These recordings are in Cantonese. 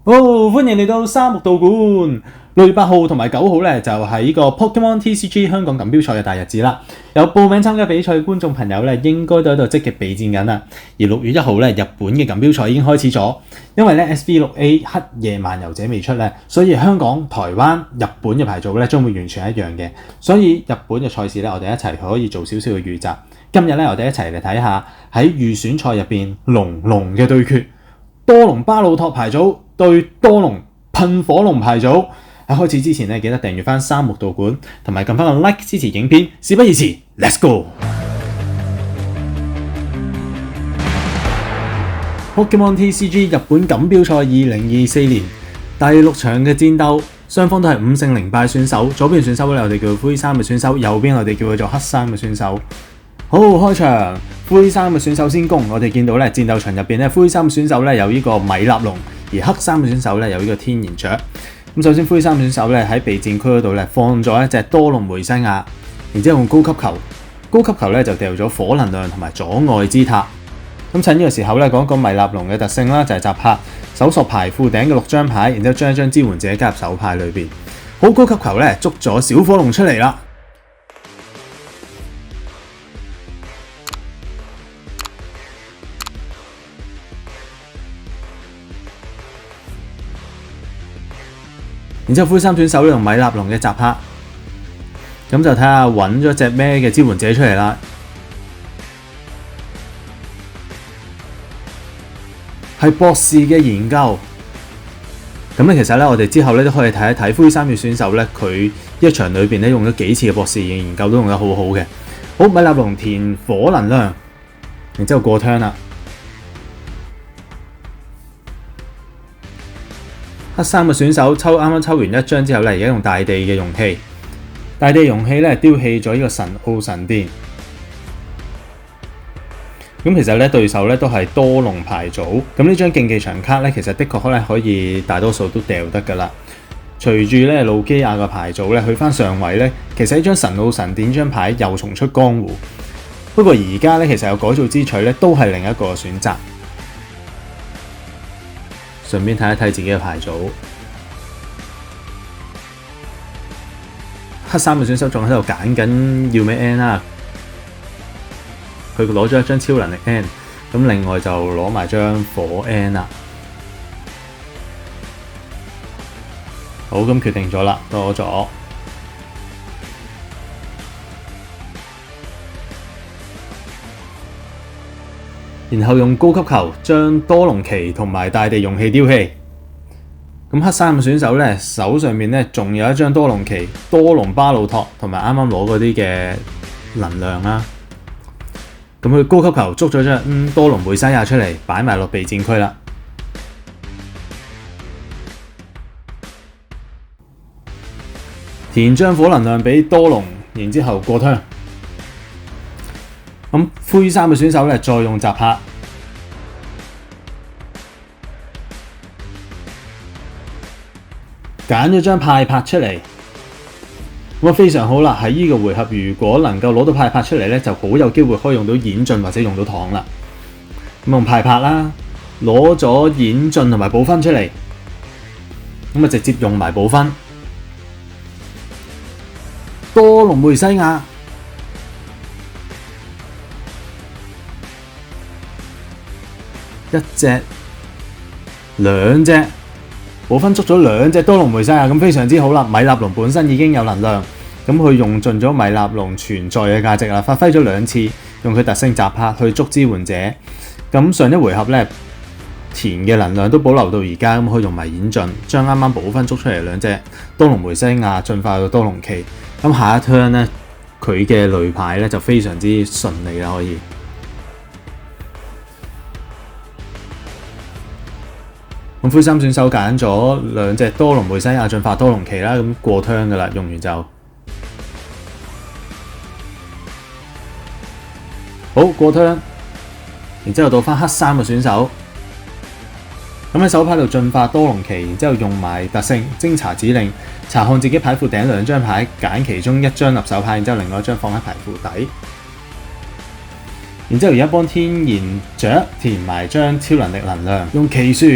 歡迎嚟到沙木道館。6月8號同埋9號咧，就係呢個 Pokemon TCG 香港錦標賽嘅大日子啦。有報名參加比賽嘅觀眾朋友咧，應該都喺度積極備戰緊啦。而6月1號咧，日本嘅錦標賽已經開始咗。因為咧 SV6A 黑夜漫遊者未出咧，所以香港、台灣、日本嘅牌組咧將會完全一樣嘅。所以日本嘅賽事咧，我哋一齊可以做少少嘅預習。今日咧，我哋一齊嚟睇下喺預選賽入邊龍嘅對決，多隆巴魯托牌組對多隆噴火龍牌組。喺開始之前咧，記得訂閱翻三木道館，同埋撳翻個 like 支持影片。事不宜遲 ，Let's go！ Pokemon TCG 日本錦標賽2024年第6場嘅戰鬥，雙方都係5勝0敗選手。左邊選手咧，我哋叫灰衫嘅選手；右邊我哋叫佢做黑衫嘅選手。好，開場，灰衫嘅選手先攻。我哋見到咧，戰鬥場入邊咧，灰衫嘅選手咧有呢個米納龍，而黑衫嘅選手咧有呢個天然雀。咁首先灰衫選手咧喺備戰區嗰度咧放咗一隻多隆梅西亞，然之後用高級球咧就掉咗火能量同埋阻礙之塔。咁趁呢個時候咧講講米納龍嘅特性啦，就係集拍搜索牌庫頂嘅6張牌，然之後將一張支援者加入手牌裏邊。好，高級球咧捉咗小火龍出嚟啦。然之後灰衫選手用米納龍嘅集拍，咁就睇下揾咗隻咩嘅支援者出嚟啦。係博士嘅研究。咁咧其實咧我哋之後咧都可以睇一睇灰衫嘅選手咧，佢一場裏邊咧用咗幾次嘅博士研究都用得好好嘅。好，米納龍填火能量，然之後過 turn 啦。黑衫嘅選手啱啱抽完一張之後咧，而家用大地嘅容器，大地容器咧丟棄咗呢個神奧神殿。咁其實咧對手咧都係多隆牌組，咁呢張競技場卡咧其實的確可以大多數都掉得㗎啦。隨住咧路基亞嘅牌組咧去翻上位咧，其實呢張神奧神殿張牌又重出江湖。不過而家咧其實有改造之取咧，都係另一個選擇。順便睇一睇自己嘅牌組，黑衫嘅選手仲喺度揀緊要咩 N 啦，佢攞咗一張超能力 N， 咁另外就攞埋張火 N 啦。好，咁決定咗啦，多咗。然後用高級球將多隆旗同埋大地容器丟棄。咁黑衫嘅選手咧手上面咧仲有一張多隆旗、多隆巴魯托同埋啱啱攞嗰啲嘅能量啦。咁佢高級球捉咗張多隆梅西亞出嚟，擺埋落備戰區啦。填張火能量俾多隆，然之後過turn。咁灰衫嘅選手咧，再用集拍，揀咗張派拍出嚟，咁非常好啦。喺呢個回合，如果能夠攞到派拍出嚟咧，就好有機會可以用到演進或者用到糖啦。咁用派拍啦，攞咗演進同埋補分出嚟，咁直接用埋補分。多隆梅西亞。一隻、兩隻，補分捉咗2隻多隆梅西亞，咁非常之好啦。米納龍本身已經有能量，咁佢用盡咗米納龍存在嘅價值啦，發揮咗2次，用佢特性集拍去捉支援者。咁上一回合咧，填嘅能量都保留到而家，咁可以用埋演進，將啱啱補分捉出嚟2隻多隆梅西亞進化到多隆旗。咁下一 turn 咧，佢嘅雷牌咧就非常之順利啦，可以。咁灰衫選手揀咗2隻多隆梅西亞進化多隆旗啦，咁過 turn 噶啦，用完就好過 turn， 然之後到翻黑衫嘅選手，咁喺手牌度進化多隆旗，然之後用埋特性偵查指令，查看自己牌庫頂2張牌，揀其中1張入手牌，然之後另外1張放喺牌庫底。然之後而家幫天然雀填埋張超能力能量，用奇樹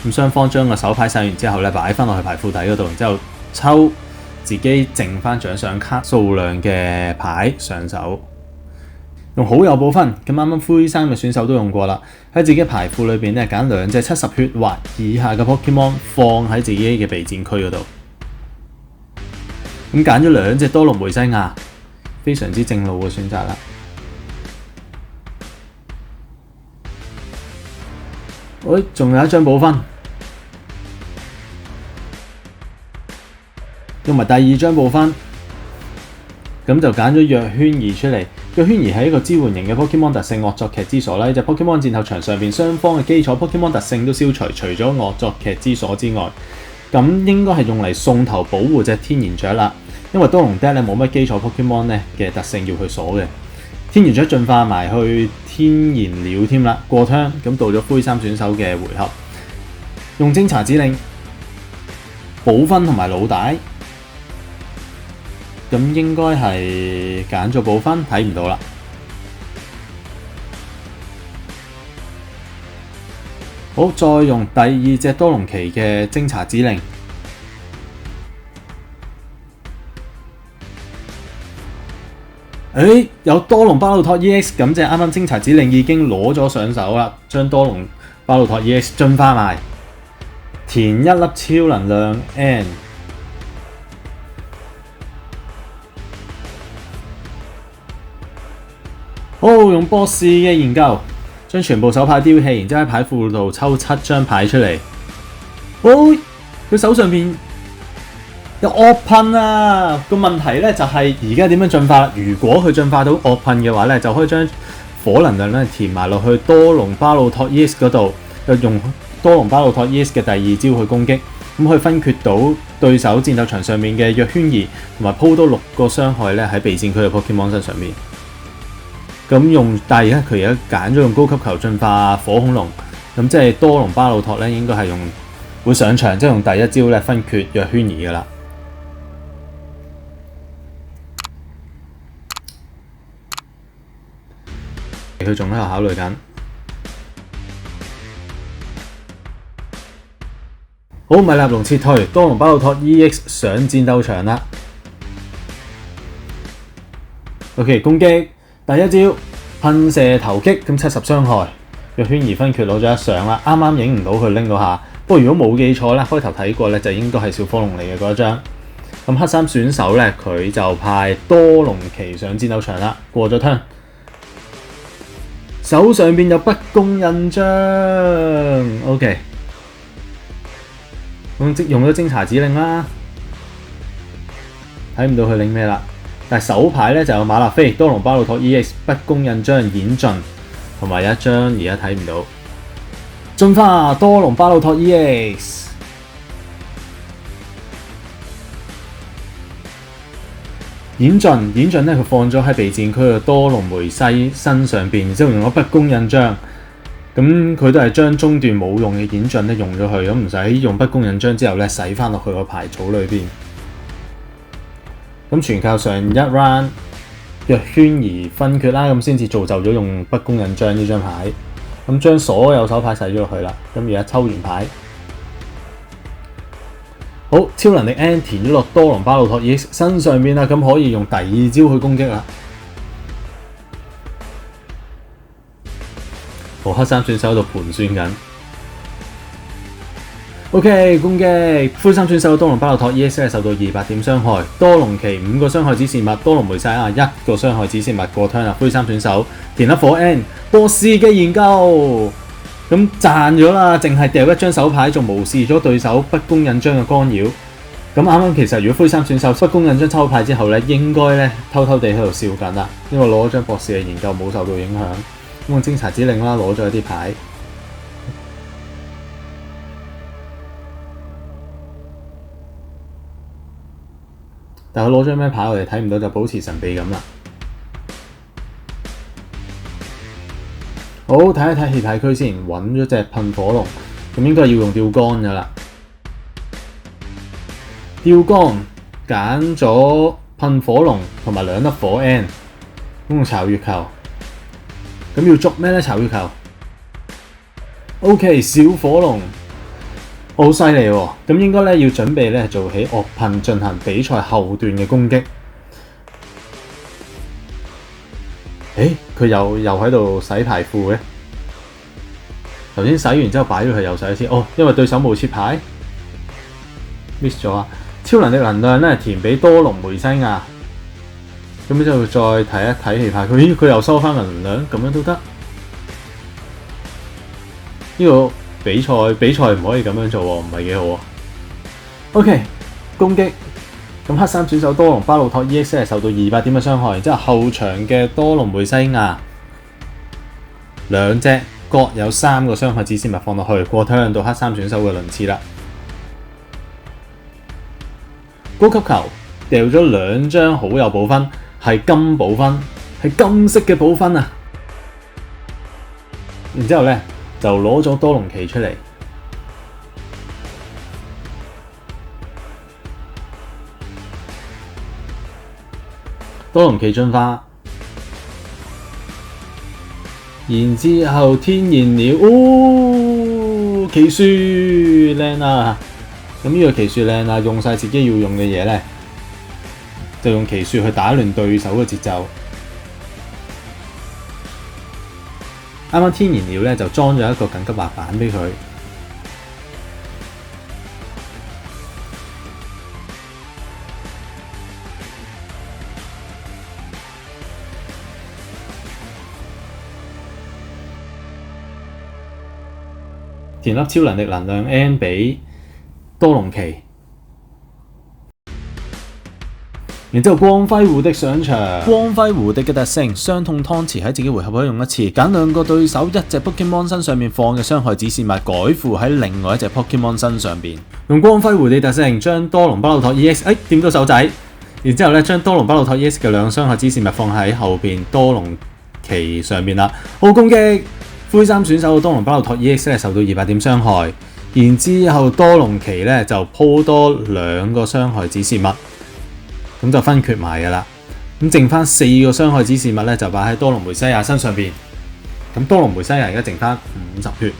咁雙方將個手牌洗完之後咧，擺翻落去牌庫底嗰度，然之後抽自己剩翻獎賞卡數量嘅牌上手，用好友補分。咁啱啱灰衫嘅選手都用過啦，喺自己牌庫裏邊咧揀2隻70血或以下嘅 Pokemon 放喺自己嘅備戰區嗰度。咁揀咗2隻多隆梅西亞，非常之正路嘅選擇啦。喂，仲有一張補分，用埋第2張補分，咁就揀咗若圈兒出嚟。若圈兒係一個支援型嘅 Pokemon 特性惡作劇之鎖啦。呢隻 Pokemon 戰鬥場上邊雙方嘅基礎 Pokemon 特性都消除，除咗惡作劇之鎖之外，咁應該係用嚟送頭保護隻天然雀啦。因為多隆 deck 咧冇乜基礎 Pokemon 咧嘅特性要去鎖嘅，天然雀進化埋去天然鳥添啦。過槍咁到咗灰衫選手嘅回合，用偵查指令補分同埋老大，咁應該係揀咗補分，睇唔到啦。好，再用第2隻多隆奇嘅偵查指令。有多隆巴魯托 EX， 咁即係啱啱偵查指令已經攞咗上手啦，將多隆巴魯托 EX 進化埋，填1粒超能量 N。好，用博士嘅研究，將全部手牌丟棄，然之後喺牌庫度抽7張牌出嚟。佢手上邊有惡噴啊！個問題咧就係而家點樣進化啦？如果佢進化到惡噴嘅話咧，就可以將火能量咧填埋落去多隆巴魯托 EX 嗰度，就用多隆巴魯托 EX 嘅第2招去攻擊，咁可以分決到對手戰鬥場上面嘅若圈兒，同埋鋪多6個傷害咧喺備戰區嘅 Pokemon 身上面。咁但係佢而家揀咗用高級球進化火恐龍，咁即係多隆巴魯托咧應該係會上場，即係用第1招咧分決若圈兒噶啦。佢仲喺度考慮緊。好，米納龍撤退，多隆巴魯托 EX 上戰鬥場啦。OK， 攻擊第1招噴射頭擊，咁70傷害。若圈兒分決攞咗1上啦，啱啱影唔到佢拎到下。不過如果冇記錯咧，開頭睇過咧就應該係小火龍嚟嘅嗰一張。咁黑衫選手咧佢就派多隆奇上戰鬥場啦，過咗 turn。手上邊有不公印章 ，OK， 用咗偵查指令啦，睇唔到佢拎咩啦。但係手牌咧就有馬納菲、多隆巴魯托 EX、不公印章演進，同埋有一張而家睇唔到。進化多隆巴魯托 EX。演進咧，佢放咗喺備戰區嘅多隆梅西身上邊，之後用咗不公印章，咁佢都係將中段冇用嘅演進咧用咗去，咁唔使用不公印章之後咧洗翻落去個牌組裏邊。咁全靠上一 round 若圈兒分決啦，咁先至造就咗用不公印章呢張牌，咁將所有手牌洗咗落去啦。咁而家抽完牌。好，超能力 N 填咗落多隆巴魯托 EX 身上邊啦，咁可以用第2招去攻擊啦。好，黑衫選手喺度盤算緊。OK， 攻擊灰衫選手多隆巴魯托 EX 受到200點傷害，多隆奇5個傷害指示物，多隆梅西亞1個傷害指示物過 turn 啦。灰衫選手填粒火 N， 博士嘅研究。咁賺咗啦，淨係掉1張手牌，仲無視咗對手不公印章嘅干擾。咁啱啱其實如果灰衫選手不公印章抽牌之後咧，應該咧偷偷地喺度笑緊啦，因為攞咗張博士嘅研究冇受到影響。咁用偵查指令啦，攞咗一啲牌。但係佢攞張咩牌我哋睇唔到，就保持神秘感啦。好，睇一睇氣體區先，揾咗隻噴火龍，咁應該要用吊杆噶啦。吊杆揀咗噴火龍同埋2粒火 N， 咁用巢月球。咁要捉咩咧？巢月球。OK， 小火龍好犀利喎！咁應該咧要準備咧做起惡噴進行比賽後段嘅攻擊。佢又喺度洗牌庫嘅。頭先洗完之後擺咗佢又洗先。因為對手冇切牌 ，miss 咗啊！超能力能量咧填俾多隆梅西亞。咁之後再睇一睇氣牌，佢又收翻能量，咁樣都得。呢個比賽唔可以咁樣做喎，唔係幾好啊。OK， 攻擊。咁黑衫選手多隆巴魯托 EX 係受到200點嘅傷害，然之後後場嘅多隆梅西亞兩隻各有3個傷害指示物放落去，過推到黑衫選手嘅輪次啦。高級球掉咗2張好有寶分，係金寶分，係金色嘅寶分啊！然之後咧就攞咗多隆旗出嚟。多隆旗進化，然之後天然鳥，奇樹靚啊！咁呢個奇樹靚啊，用晒自己要用嘅嘢咧，就用奇樹去打亂對手嘅節奏。啱啱天然鳥咧就裝咗一個緊急滑板俾佢。填粒超能力能量 N 俾多隆旗，然之後光輝胡迪上場。光輝胡迪嘅特性：傷痛湯匙喺自己回合可以用一次，揀2個對手一隻 Pokemon 身上面放嘅傷害指示物改附喺另外一隻 Pokemon 身上邊。用光輝胡迪特性將多隆巴魯托 EX， 掂到手仔，然之後咧將多隆巴魯托 EX 嘅2個傷害指示物放喺後邊多隆旗上面啦。好攻擊！灰衫選手嘅多隆巴魯托 EX 咧受到200點傷害，然之後多隆旗咧就鋪多2個傷害指示物，咁就分缺埋㗎啦。咁剩翻4個傷害指示物咧就擺喺多隆梅西亞身上邊。咁多隆梅西亞而家剩翻50血，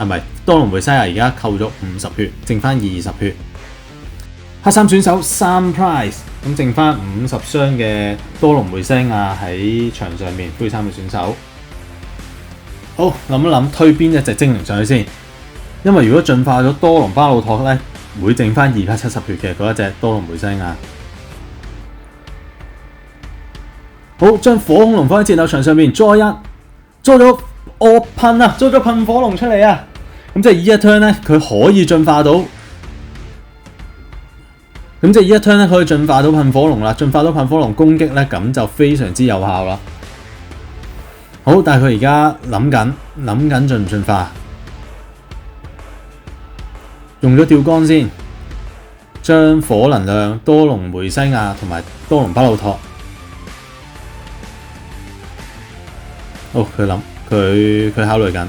唔係多隆梅西亞而家扣咗50血，剩翻20血。黑衫選手3 prize， 咁剩翻50傷嘅多隆梅西亞喺場上面，灰衫嘅選手。好，諗一諗推邊一隻精靈上去先，因為如果進化咗多隆巴魯托咧，會剩翻270血嘅嗰一隻多隆梅西亞。好，將火恐龍放喺戰鬥場上面，捉咗惡噴啊，捉咗噴火龍出嚟啊！咁即係呢一 turn 咧，佢可以進化到，咁即係呢一 turn 咧可以進化到噴火龍啦，進化到噴火龍攻擊咧，咁就非常之有效啦。好，但係佢而家諗緊進唔進化，用咗吊桿先，將火能量多隆梅西亞同埋多隆巴魯托。佢考慮緊，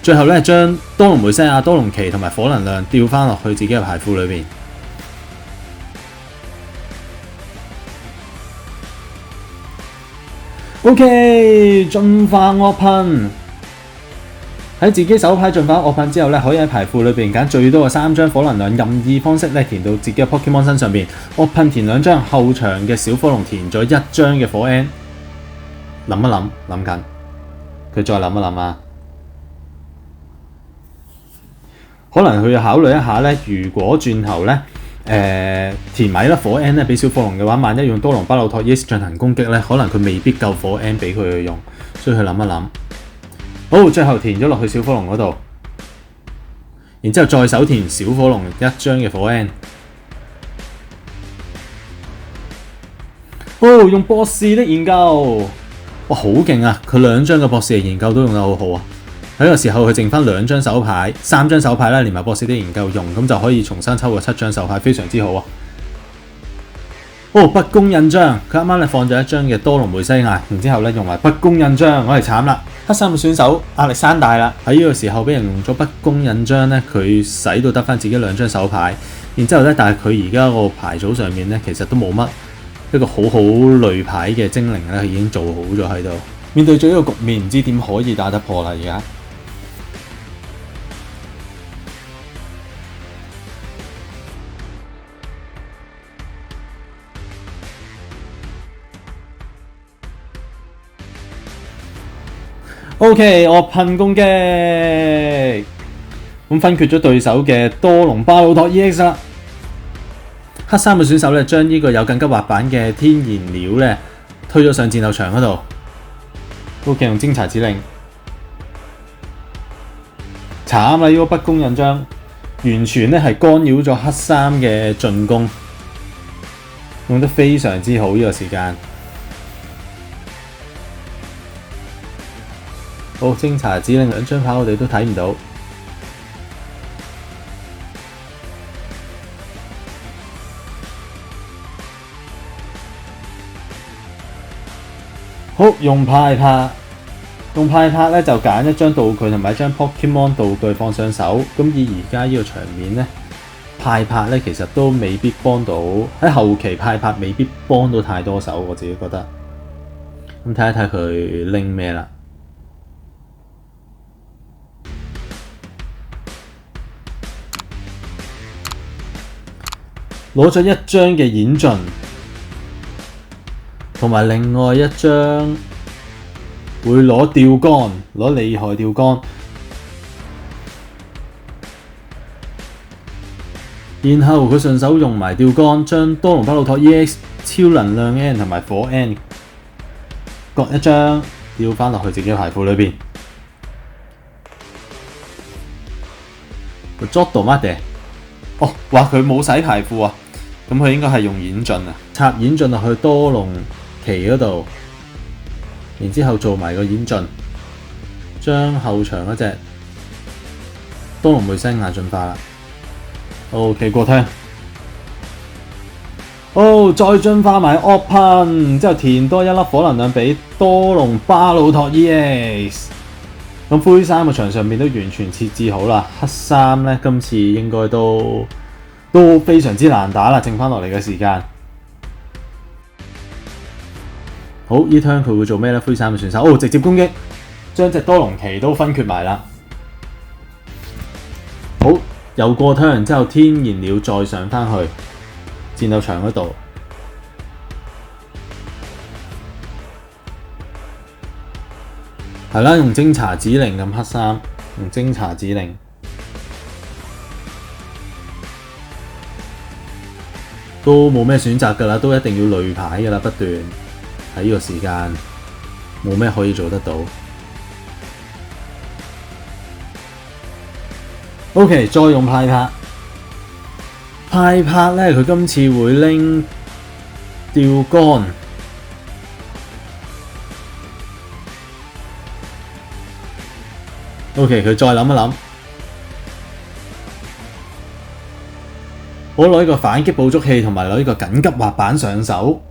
最後咧將多隆梅西亞、多隆旗同埋火能量調翻落去自己嘅牌庫裏邊。OK， 進化惡噴喺自己手牌進化惡噴之後咧，可以喺牌庫裏邊揀最多嘅3張火能量，任意方式咧填到自己嘅 Pokemon 身上邊。惡噴填2張，後場嘅小火龍填咗1張嘅火 N。諗緊，佢再諗一諗啊。可能佢要考慮一下咧，如果轉頭咧。填埋粒火 N 咧俾小火龍嘅話，萬一用多隆巴魯托 EX 進行攻擊咧，可能佢未必夠火 N 俾佢去用，所以佢諗一諗。好，最後填咗落去小火龍嗰度，然之後再手填小火龍1張嘅火 N。用博士的研究，哇，好勁啊！佢2張嘅博士嘅研究都用得好好啊！喺個時候佢剩翻2張手牌，3張手牌啦，連埋博士的研究用，咁就可以重新抽過7張手牌，非常之好啊！不公印章，佢啱啱咧放咗1張嘅多隆梅西亞，然之後咧用埋不公印章，我哋慘啦！黑衫嘅選手壓力山大啦，喺呢個時候俾人用咗不公印章咧，佢使到得翻自己2張手牌，然之後咧，但係佢而家個牌組上面咧，其實都冇乜一個好累牌嘅精靈咧，已經做好咗喺度。面對住呢個局面，唔知點可以打得破啦而家。OK，我噴攻擊，咁分決咗對手嘅多隆巴魯托 EX 啦。黑衫嘅選手咧，將呢個有緊急滑板嘅天然料咧推咗上戰鬥場嗰度。OK， 用偵查指令，慘啦！呢個不公印章，完全咧係干擾咗黑衫嘅進攻，用得非常之好呢個時間。好，偵查指令兩張牌我哋都睇唔到。好，用派拍，用派拍咧就揀一張道具同埋一張 Pokemon 道具放上手。咁以而家呢個場面咧，派拍咧其實都未必幫到，喺後期派拍未必幫到太多手，我自己覺得。咁睇一睇佢拎咩啦。攞咗一張嘅演進，同埋另外一張會攞釣竿，攞厲害釣竿。然後佢順手用埋釣竿，將多隆巴魯托 EX 超能量 N 同埋火 N 各一張釣翻落去自己嘅牌庫裏邊。捉到乜嘢？哦，話佢冇洗牌庫啊！咁佢應該係用演進啊，插演進落去多隆旗嗰度，然之後做埋個演進，將後場嗰隻多隆梅西亞進化啦。OK， 過聽。再進化埋惡噴，之後填多一粒火能量俾多隆巴魯托 EX。咁灰衫嘅場上面都完全設置好啦，黑衫咧今次應該都非常之難打啦，剩翻落嚟嘅時間。好，呢 turn 佢會做咩咧？灰衫嘅選手，直接攻擊，將隻多隆旗都分決埋啦。好，又過 turn 之後，天然鳥再上翻去戰鬥場嗰度。係啦，用偵查指令咁黑衫，用偵查指令。都冇咩選擇㗎啦，都一定要累牌㗎啦，不斷喺呢個時間冇咩可以做得到。OK， 再用派拍，派拍咧佢今次會拎釣竿。OK， 佢再諗一諗。我攞呢個反擊捕捉器同埋攞呢個緊急滑板上手。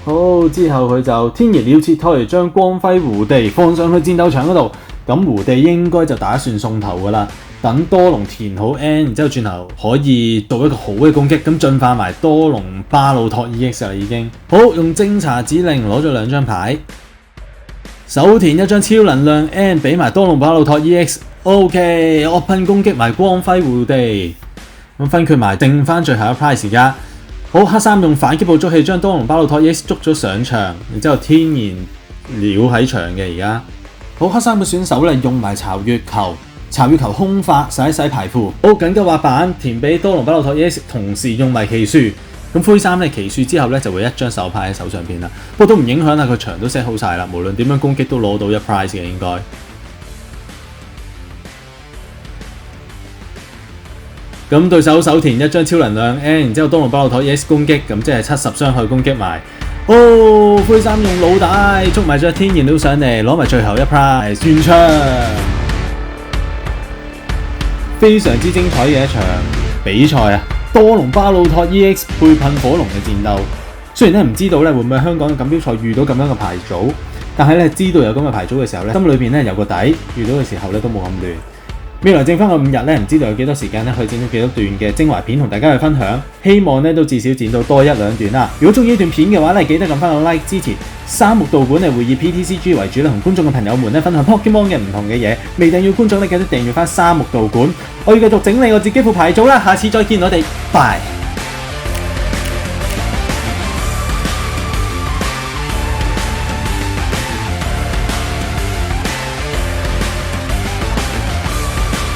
好，之後佢就天然鳥撤退，將光輝胡地放上去戰鬥場嗰度。咁胡地應該就打算送頭㗎啦。等多隆填好 N， 然之後轉頭可以做一個好嘅攻擊，咁進化埋多隆巴魯托 EX 啦已經。好，用偵查指令攞咗兩張牌。手填一張超能量 N 俾埋多隆巴魯托 EX，OK， 惡噴攻擊埋光輝護地，咁分決埋剩翻最後一 prize 時間。好，黑衫用反擊捕捉器將多隆巴魯托 EX 捉咗上場，然之後天然鳥喺場嘅而家。好，黑衫嘅選手咧用埋巢月球，巢月球空發洗一洗牌庫。好，緊急滑板填俾多隆巴魯托 EX， 同時用埋奇樹。咁灰衫咧奇樹之後咧就會一張手牌喺手上邊啦，不過都唔影響啦，佢場都 set 好晒啦，無論點樣攻擊都攞到一 prize 嘅應該。咁對手手填一張超能量 N， 然之後多隆巴魯托 EX 攻擊，咁即係70傷去攻擊埋。灰衫用腦帶捉埋隻天然鳥上嚟，攞埋最後一 prize 完場，非常之精彩嘅一場比賽啊！多隆巴魯托 EX 配噴火龍嘅戰鬥，雖然咧唔知道咧會唔會香港嘅錦標賽遇到咁樣嘅牌組，但係咧知道有咁嘅牌組嘅時候咧，心裏邊咧有個底，遇到嘅時候咧都冇咁亂。未來剩翻個5日咧，唔知道有幾多時間咧可以整到幾多段嘅精華片同大家去分享，希望咧都至少剪到多1-2段啦。如果中意呢段片嘅話咧，記得撳翻個 like 支持。沙木道館係會以 PTCG 為主啦，同觀眾嘅朋友們咧分享 Pokemon 嘅唔同嘅嘢。未訂閱觀眾咧記得訂閱翻沙木道館。我要繼續整理我自己副牌組啦，下次再見我哋，拜。